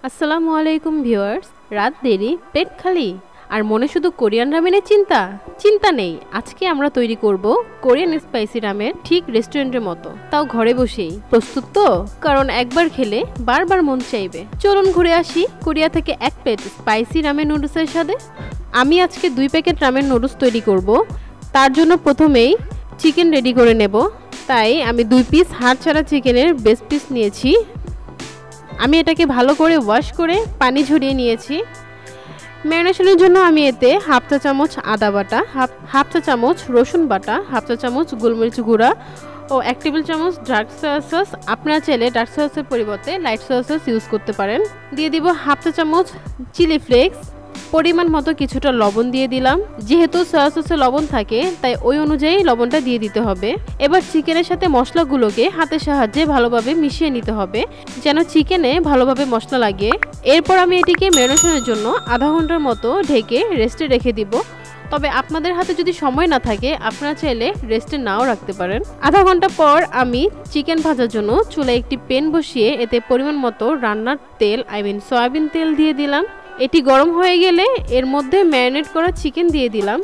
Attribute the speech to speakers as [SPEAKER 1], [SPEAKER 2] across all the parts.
[SPEAKER 1] আসসালামু আলাইকুম ভিউয়ার্স। রাত দেরি পেট খালি আর মনে শুধু কোরিয়ান রামেনের চিন্তা নেই। আজকে আমরা তৈরি করব কোরিয়ান স্পাইসি রামেন ঠিক রেস্টুরেন্টের মতো, তাও ঘরে বসেই। প্রস্তুত তো? কারণ একবার খেলে বারবার মন চাইবে। চলুন ঘুরে আসি কোরিয়া থেকে এক প্লেট স্পাইসি রামেন নুডলসের সাথে। আমি আজকে 2 প্যাকেট রামেন নুডলস তৈরি করব। তার জন্য প্রথমেই চিকেন রেডি করে নেব। তাই আমি 2 পিস হাড় ছাড়া চিকেনের বেস্ট পিস নিয়েছি। আমি এটাকে ভালো করে ওয়াশ করে পানি ঝরিয়ে নিয়েছি। ম্যারিনেশনের জন্য আমি এতে হাফ চা চামচ আদা বাটা, হাফ চা চামচ রসুন বাটা, হাফ চা চামচ গোলমরিচ গুঁড়া ও 1 টেবিল চামচ ডার্ক সয়া সস। আপনারা চাইলে ডার্ক সয়া সসের পরিবর্তে লাইট সয়া সস ইউজ করতে পারেন। দিয়ে দিব হাফ চা চামচ চিলি ফ্লেক্স, পরিমাণ মতো কিছুটা লবণ দিয়ে দিলাম। যেহেতু সয়া সসে লবণ থাকে তাই ওই অনুযায়ী লবণটা দিয়ে দিতে হবে। এবার চিকেনের সাথে মশলাগুলোকে হাতের সাহায্যে ভালোভাবে মিশিয়ে নিতে হবে যেন চিকেনে ভালোভাবে মশলা লাগে। এরপর আমি এটিকে ম্যারিনেশনের জন্য আধা ঘন্টার মতো ঢেকে রেস্টে রেখে দিব। তবে আপনাদের হাতে যদি সময় না থাকে আপনারা চাইলে রেস্টে নাও রাখতে পারেন। আধা ঘন্টা পর আমি চিকেন ভাজার জন্য চুলায় একটি প্যান বসিয়ে এতে পরিমাণ মতো রান্নার তেল সয়াবিন তেল দিয়ে দিলাম। এটি গরম হয়ে গেলে এর মধ্যে ম্যারিনেট করা চিকেন দিয়ে দিলাম।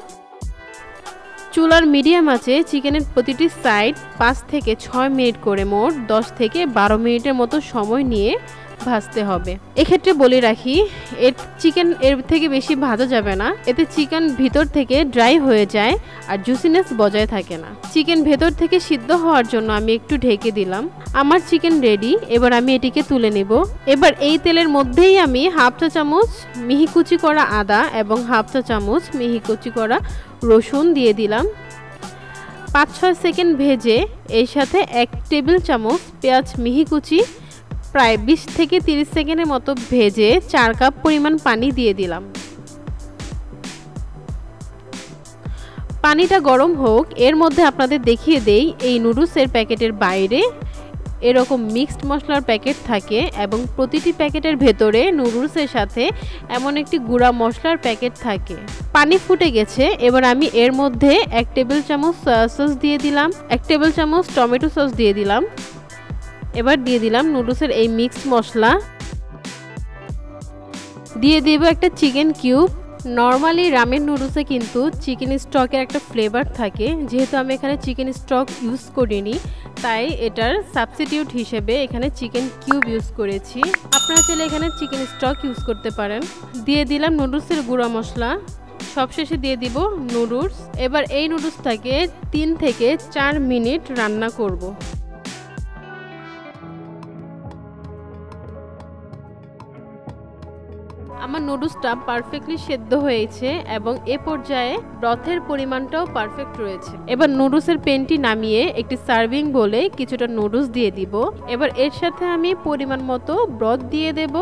[SPEAKER 1] চুলার মিডিয়াম আঁচে চিকেনের প্রতিটি সাইড 5 থেকে 6 মিনিট করে মোট 10 থেকে 12 মিনিটের মতো সময় নিয়ে ভাজতে হবে। এক্ষেত্রে বলে রাখি, চিকেন এর থেকে বেশি ভাজা যাবে না, এতে চিকেন ভিতর থেকে ড্রাই হয়ে যায় আর জুসিনেস বজায় থাকে না। চিকেন ভেতর থেকে সিদ্ধ হওয়ার জন্য আমি একটু ঢেকে দিলাম। আমার চিকেন রেডি। এবার আমি এটিকে তুলে নেব। এবার এই তেলের মধ্যেই আমি হাফ চা চামচ মিহি কুচি করা আদা এবং হাফ চা চামচ মিহি কুচি করা রসুন দিয়ে দিলাম। 5-6 সেকেন্ড ভেজে এর সাথে 1 টেবিল চামচ পেঁয়াজ মিহি কুচি প্রায় 20 থেকে 30 সেকেন্ডের মতো ভেজে 4 কাপ পরিমাণ পানি দিয়ে দিলাম। পানিটা গরম হোক, এর মধ্যে আপনাদের দেখিয়ে দেই এই নুডলসের প্যাকেটের বাইরে এরকম মিক্সড মশলার প্যাকেট থাকে এবং প্রতিটি প্যাকেটের ভেতরে নুডলসের সাথে এমন একটি গুঁড়া মশলার প্যাকেট থাকে। পানি ফুটে গেছে। এবার আমি এর মধ্যে 1 টেবিল চামচ সয়া সস দিয়ে দিলাম, 1 টেবিল চামচ টমেটো সস দিয়ে দিলাম। এবার দিয়ে দিলাম নুডলসের এই মিক্সড মশলা, দিয়ে দেব একটা চিকেন কিউব। নর্মালি রামেন নুডলসে কিন্তু চিকেন স্টকের একটা ফ্লেভার থাকে, যেহেতু আমি এখানে চিকেন স্টক ইউজ করিনি তাই এটার সাবস্টিটিউট হিসেবে এখানে চিকেন কিউব ইউজ করেছি। আপনারা চাইলে এখানে চিকেন স্টক ইউজ করতে পারেন। দিয়ে দিলাম নুডলসের গুঁড়া মশলা, সবশেষে দিয়ে দিব নুডলস। এবার এই নুডলসটাকে 3 থেকে 4 মিনিট রান্না করব। আমার নুডলসটা পারফেক্টলি সেদ্ধ হয়েছে এবং এ পর্যায়ে ব্রথের পরিমাণটাও পারফেক্ট রয়েছে। এবার নুডলসের প্যানটি নামিয়ে একটি সার্ভিং বলে কিছুটা নুডলস দিয়ে দিব। এবার এর সাথে আমি পরিমাণ মতো ব্রথ দিয়ে দেব।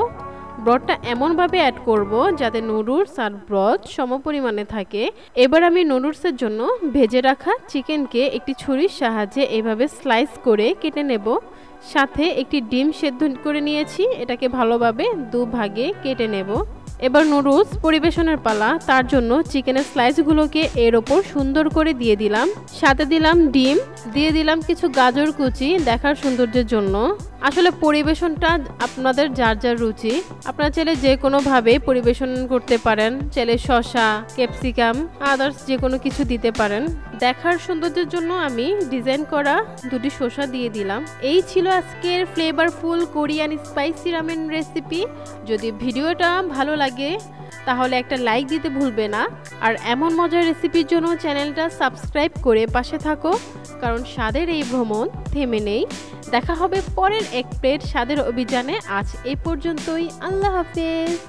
[SPEAKER 1] ব্রথটা এমনভাবে অ্যাড করব যাতে নুডলস আর ব্রথ সমপরিমাণে থাকে। এবার আমি নুডলসের জন্য ভেজে রাখা চিকেনকে একটি ছুরির সাহায্যে এভাবে স্লাইস করে কেটে নেব। সাথে একটি ডিম সেদ্ধ করে নিয়েছি, এটাকে ভালোভাবে 2 ভাগে কেটে নেব। এবার নুডলস পরিবেশনের পালা। তার জন্য চিকেনের স্লাইসগুলোকে এর ওপর সুন্দর করে দিয়ে দিলাম। সাথে দিলাম ডিম, দিয়ে দিলাম কিছু গাজর কুচি দেখার সৌন্দর্যের জন্য। আসলে পরিবেশনটা আপনাদের যার যার রুচি, আপনারা চাইলে যে কোনোভাবে পরিবেশন করতে পারেন। চাইলে শসা, ক্যাপসিকাম, আদার্স যে কোনো কিছু দিতে পারেন। দেখার সৌন্দর্যের জন্য আমি ডিজাইন করা 2টি শসা দিয়ে দিলাম। এই ছিল আজকের flavourful Korean spicy ramen recipe. যদি ভিডিওটা ভালো লাগে তাহলে একটা লাইক দিতে ভুলবে না, আর এমন মজার রেসিপির জন্য চ্যানেলটা সাবস্ক্রাইব করে পাশে থাকো, কারণ স্বাদের এই ভ্রমণ থেমে নেই। দেখা হবে পরের এক প্লেট স্বাদের অভিযানে। আজ এই পর্যন্তই। আল্লাহ হাফেজ।